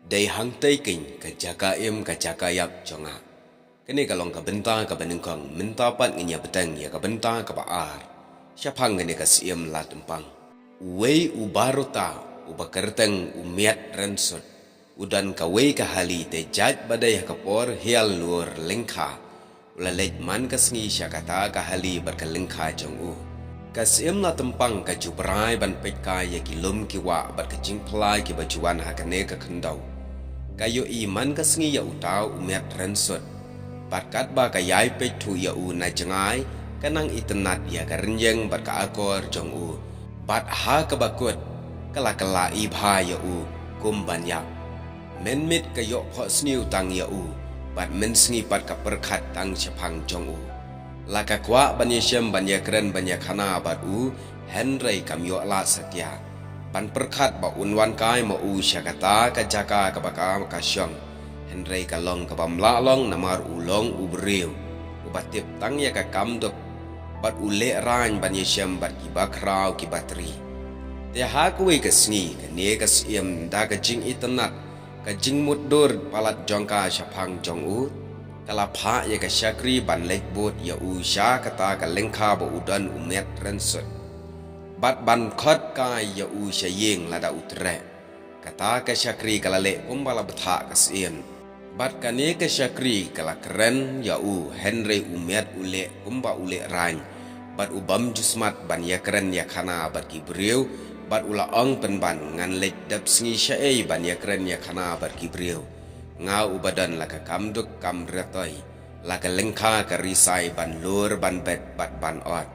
Day hang tay king ka jaka im ka jaka yap jonga. Kini kalong ka benta ka benengkong minta pat nginya beteng ya ka benta ka baar. Siapang ngene ka siem la tempang. Wei ubarota ubakerteng umiat rensut. Udan ka wei ka hali te jaj badai ka por hial lur lengka. Ula lej man ka sngi syakata ka hali berka lengka jong u. Kasiem la tempang ka jubrai ban peka ya kilum kiwa bar ka jingplai ki bajuan hakane ka kendau. Kayo iman ka sngi ya utau umiat rensut. Barkat ba ka yai pek tu ya u na jengai kanang itenat ya ka renjeng bar ka akor jong u. Bat ha ka bakut kala ibha ya u kum banyak. Men mit ka yok pho sniu tang ya u. Bat men sngi pat ka perkat tang chapang jong u. Laka kwa banya syem banya keren banya khana bat u Henry kam yok la sakya. Pan perkat ba unwan kai ma u syakata ka jaka ka baka ka syong. Henry ka long ka bamla long namar ulong ubriu. Ubatip tang ya ka kamdok bat ule ran banya syem bat ki bakrau ki batri. Te ha kuwe ka sngi ka ne ka siem da ka jing itenat ka jing muddur palat jongka syapang jong u. Kala pha ya ka syakri ban lek bot ya u sya kata ka lengkha ba udan umet rensut. Bat ban khot kai ya u syayeng lada utre. Kata ka syakri kala lek kumbala betha ka sien. Bat kane ka syakri kala keren ya u Henry umet ule kumba ule rany. Bat ubam jusmat ban ya keren ya khana bat ki briu. Bat ula ong penban ngan lek dap sngi syai ban ya keren ya khana bat ki briu. Ngau ubadan laka kamduk kam retoi laka lengkha ka risai ban lur ban bet bat ban ot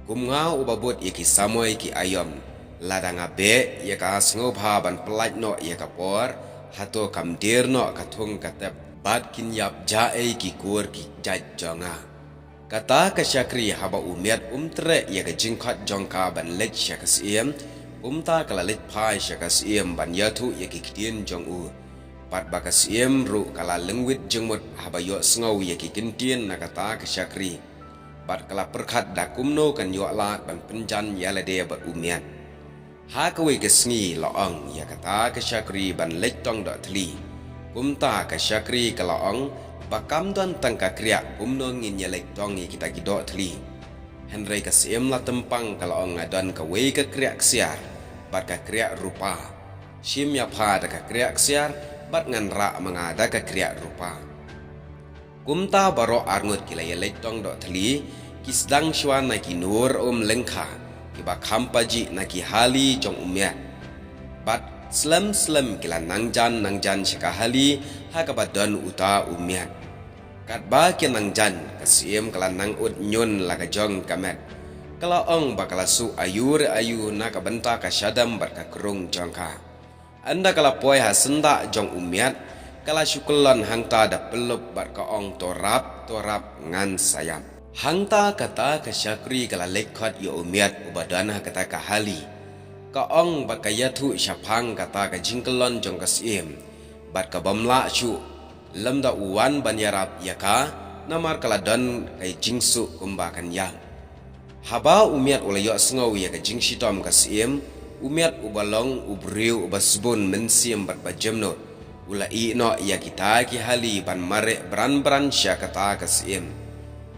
kum ngau ubabut iki samoy ki ayom lada ngabe ya ka sngoba ban pelaj no ya ka por hato kam dir no ka thung ka tep bat kin yap jae ki kur ki jaj jonga kata ka syakri haba umiat umtre ya ka jingkhat jongka ban lech syaka siem umta kala lech phai syaka siem ban yathu ya ki kdien jong u Pat bakas iem ru kala lengwit jengmut habayo sngau ya ki kintien nakata ke syakri. Pat kala perkat da kumno kan yo lat ban penjan ya la de bat umiat. Ha kawe ke sngi laong ya kata ke syakri ban lek tong dok tli. Kumta ke syakri ke laong bakam don tang ka kriak kumno ngin ya lek tong ya kita gidok tli. Henry ke siem la tempang ke laong adan kawe ke kriak siar. Pat ka kriak rupa. Sim ya pha da ka kriak siar. Bat ngan ra mengada ka kriak rupa. Kumta baro arngut kila ya tong dok teli kisdang sywan na ki nur lengkha ki ba khampaji na ki hali jong umiat. Bat slam kila nangjan syaka hali ha ka badan uta umiat. Kat ba ki nangjan kasiem kala nang ut nyun la ka jong kamet. Kala ong bakala su ayu na ka benta ka syadam bar ka kerung jongka. Anda kala poi ha senda jong umiat kala syukulan hangta da pelup bar ka ong torap ngan sayap. Hangta kata ka syakri kala lekhat yo umiat ubadana kata ka hali. Ka ong bar ka yathu syapang kata ka jingkelon jong ka siem. Bar ka bamla syu lem da uwan banyarap yaka namar kala dan kai jingsu kumbakan yang. Haba umiat ulayo sngau ya ka jingsitom ka siem. Umiat ubalong ubriu ubasbun mensiem bat bajemno ula ino ya kita ki hali ban mare bran syakata kasiem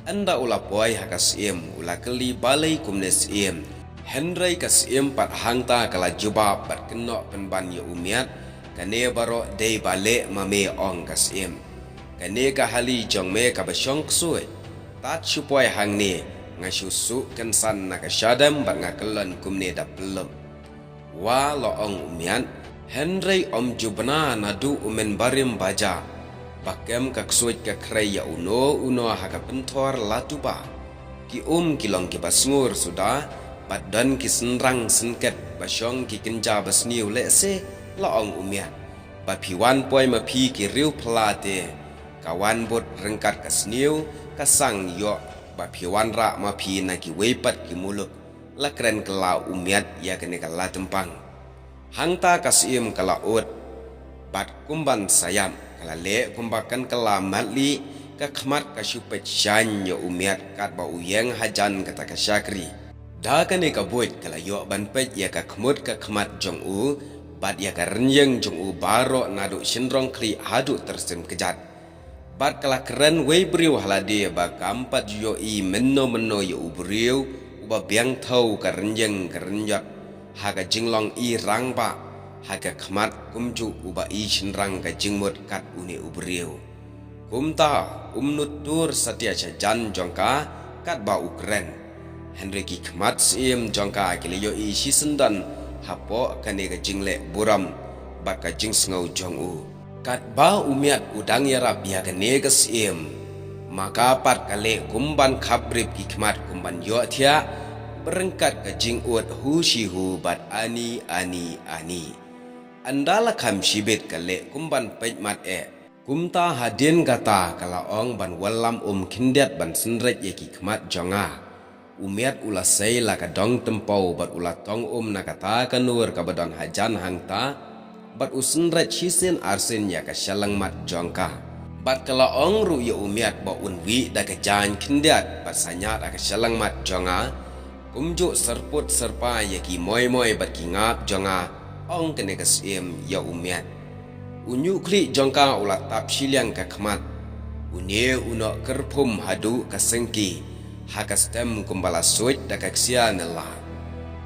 anda ula poi hakasiem ula keli balai kumnesiem Henry kasiem pat hangta kala jubab bat kenok penban ya umiat kane baro dei bale mame ong kasiem kane ka hali jong me ka basyong ksui tat supoi hangne ngasusu kensan nakasyadam bat ngakelon kumne da pelum Wa loong umian Henry jubna nadu umen barim baja bakem kaksuit ka kreya uno haka pentor latuba ki kilong ki basngur sudah badan ki senrang senket basyong ki kenja basniu lese loong umian bapiwan poi mapi ki riu pelate kawan bot rengkat kasniu kasang yo bapiwan ra mapi na ki wepat ki muluk la keren kala umiat ya kene kala tempang hangta kasiem kala ut bat kumban sayam kala le kumbakan kala matli ka khmat ka syupet shan yo umiat kat ba uyeng hajan kata ka syakri da kene ka buit kala yo ban pet ya ka khmut ka khmat jong u bat ya ka renyeng jong u baro nadu sindrong kri hadu tersim kejat bat kala keren wei briu halade ba kampat yo I menno yo ubriu uba biang thau ka renyeng ka renyat haga jinglong I rang ba haga khmat kumju uba I shinrang ka jingmut kat uni ubriu kumta nutur satia jan jongka kat ba ukren Henry ki khmat sim jongka kiliyo I sisendan hapo kane ka jingle buram bat ka jing sngo jong u kat ba umiat udang yarap ya kane ka sim maka pat kale kumban khabrip ki khmat kumban yo thia berengkat ka jing ut hu shi hu bat ani andala kham shibet kale kumban pejmat kumta hadin kata kala ong ban walam kindet ban senret ye ki khmat jonga umiat ula sei la ka dong tempau bat ula tong nakata kanur ka badon hajan hangta bat usenret hisin arsin ya ka shalang mat jongka bat kala ong ru ye umiat ba unwi da ka jan kindet bat sanyat ka shalang mat jonga kumju serput serpa ye ki moy bat ki ngap jonga ong kene ka sim ya umiat unyu kli jongka ula tap shiliang ka khmat une uno kerpum hadu ka sengki hakastem kumbala suit da ka ksia nela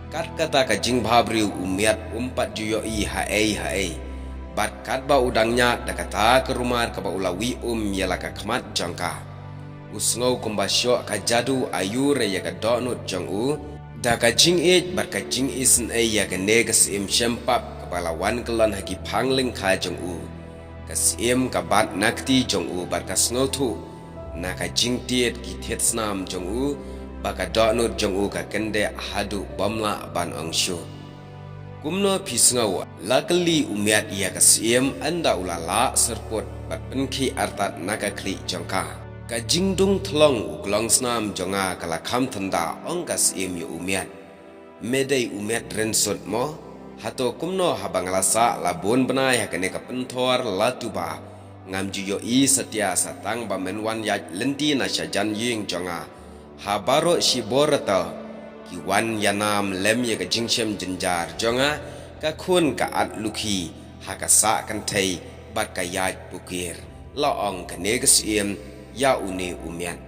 kat kata ka jing bhabri umiat umpat juyo I hae bat kat ba udangnya da kata ke rumah ka ba ulawi yala ka khmat jongka usngau kumbasyo ka jadu ayure ya ka donut jong u da ka jing bat ka jing isen ya ka negas shempap balawan kelon haki pangling ka jong u kasim ka bat nakti jong u bat ka sngotu na ka jingtiet ki tetsnam jong u baka donut jong u ka kende hadu bamla ban angshu kumno pisngaw lakali umiat ya kasim anda ulala serpot bat penki artat naka kli jongka ka jingdung thlong uklong snam jonga kala kham thanda ong kasim yu umiat medai umiat rensut mo hato kumno habang lasa labun benai hakane ka penthor latuba ngam juyo I setia satang ba menwan ya lenti na syajan ying jonga habaro shiborata kiwan yanam lem ye ka jingshem jenjar jonga ka khun ka at lukhi hakasa kan thei bat ka yaj pukir la ong kane ka sim ya une umiat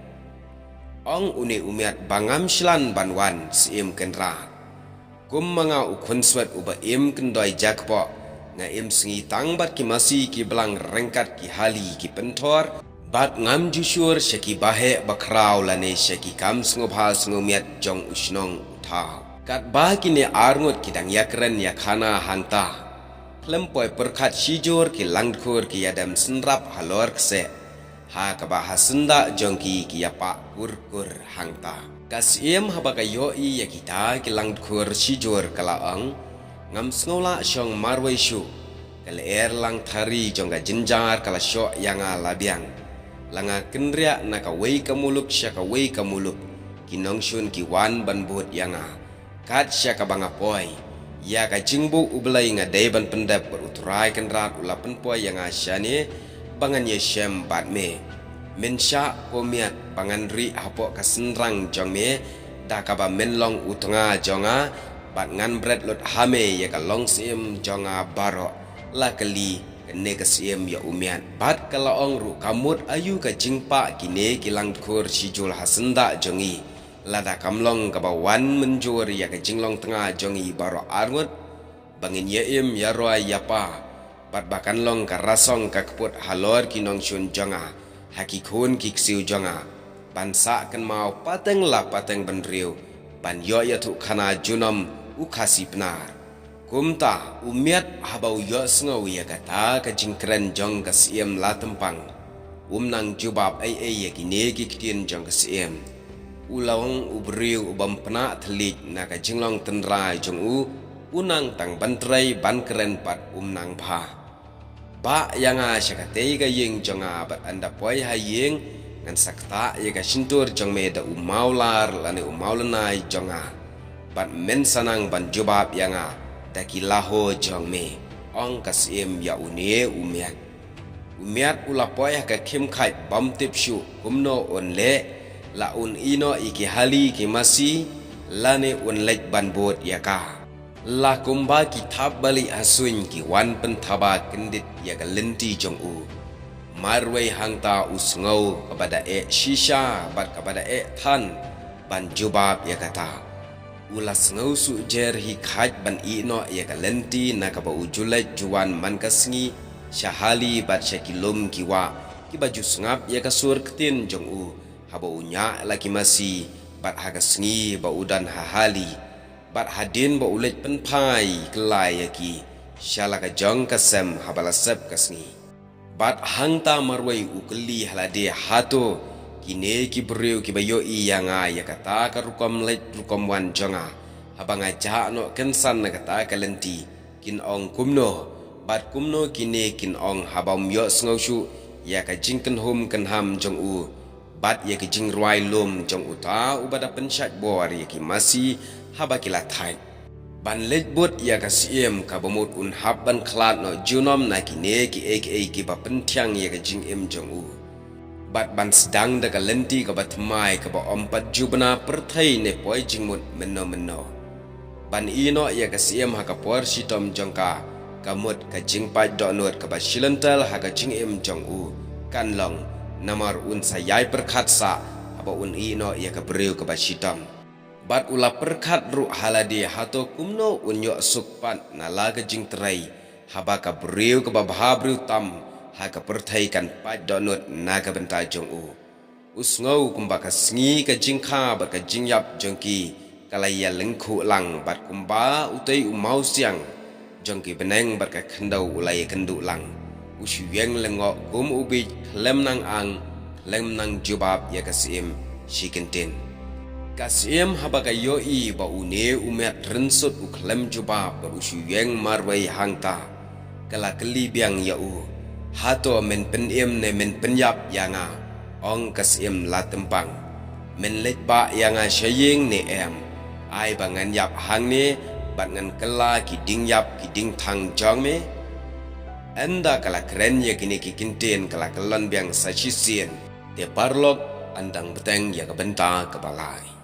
ong une umiat bangam shlan banwan sim kenra kum mga ukun swat uba kendoi jakpo nga sengi tang bat ki masi ki belang rengkat ki hali ki pentor bat ngam jusyur syaki bahe bakraw lane syaki kam sngobha sngomiat jong usnong utha kat ba kini arngut ki dang yakren yakhana hangta klempoi perkhat sijur ki langkur ki yadam senrap halor kse ha ka ba hasenda jongki ki yapa kur hangta kasim habaka yoi ya kita kilang kur sijur kalaang ngam sngola syong marwai shu kala lang thari jongga jinjar kala syok yanga labiang langa kendria naka wei kamuluk syaka wei kamuluk kinong shun kiwan ban buat yanga kat syaka banga poi ya ka jingbu ublai nga dai ban pendap beruturai kendrat ulapan poi yanga syane bangan ye syem bat me mensya komiat panganri hapo kasenrang jong me da kaba menlong utunga jonga bat ngan bread lot hame ya ka long sim jonga baro la kali kene ka sim ya umian bat kala ong ru kamut ayu ka jingpa kine kilang kur sijul hasenda jongi lada kamlong kaba wan menjur ya ka jinglong tengah jongi baro arngut bangin ya ya roa yapa bat bakan long ka rasong ka keput halor kinong shun jonga haki khun ki ksiu jonga bansa kan mau pateng la pateng benriu ban yo ya tu khana junam ukhasi pnar kumta umiat habau yo sngo ya kata ka jingkren jong ka siem la tempang nang jubab ai ya kine ki kitien jong ka siem ulawang ubriu ubam pna thlik na ka jinglong tenra jong u unang tang bantrai ban keren pat nang pha ba yanga syakate ga ying jonga bat anda poi ha ying ngan sakta ye ga shintur jong me da umaular lane umaulanai jonga bat men sanang ban jubab yanga da kilaho jong me ong kasim ya une umiat ula poi ka kim khai bam tip shu kumno on le la un ino iki hali ki masi lane un lek ban bot ya ka La kumba kitab bali asuin ki wan pentaba kendit ya galenti jong u. Marway hangta usngau kepada shisha bat kepada than ban jubab ya kata. Ulas ngau su jer hi khaj ban ino ya galenti na kaba ujulai juan man kasngi syahali bat syakilum kiwa ki baju sengap ya kasur ketin jong u. Haba unya laki masih bat hagasngi ba udan hahali. Bat hadin ba ulet penpai kelai yaki syalaka jong kasem habalasep kasngi. Bat hangta marwai ukeli halade hato kine ki beriu ki bayo yanga ya kata ka rukom let rukom wan jonga habang aja no kensan na kata kalenti kin ong kumno bat kumno kine kin ong habam yo sngaushu ya ka jingken hum kan ham jong u bat ya ki jing ruai lum jong uta ubada pensat bor ya ki masih habakila thai ban lejbut ya kasiem ka bomut un habban klat no junom na kine ki ki ba pentyang ya ka jing em jong u bat ban sedang da ka lenti ka batmai ka ba ompat jubna perthai ne poi jingmut menno ban ino ya kasiem ha ka por sitom jongka kamut ka jingpai donut ka ba shilental ha ka jing em jong u kan long namar un sayai perkhatsa aba un ino ya ka breu ka ba sitom bat ula perkat ru haladi hato kumno unyo sukpat na laga jing terai haba ka breu ka babha breu tam ha ka perthai kan pat donut na ka benta jong u usngau kumba ka sngi ka jing kha ba ka jing yap jongki kalaya lengkhu lang bat kumba utei umau siang jongki beneng bat ka khandau ulai kendu lang usyeng lengo kum ubi lem nang ang lem nang jubab ya kasim shikentin kasiem habaka yoi ba une umet rensut uklem juba ba usyeng marwai hangta kala keli biang yau hato men penem ne men penyap yanga ong kasiem la tempang men let ba yanga syayeng ne em ai bangan yap hang ne bat ngan kala kiding yap kiding thang jong me anda kala keren ya kini kikinten kala kelon biang sachisien te parlok andang beteng ya kabenta kebalai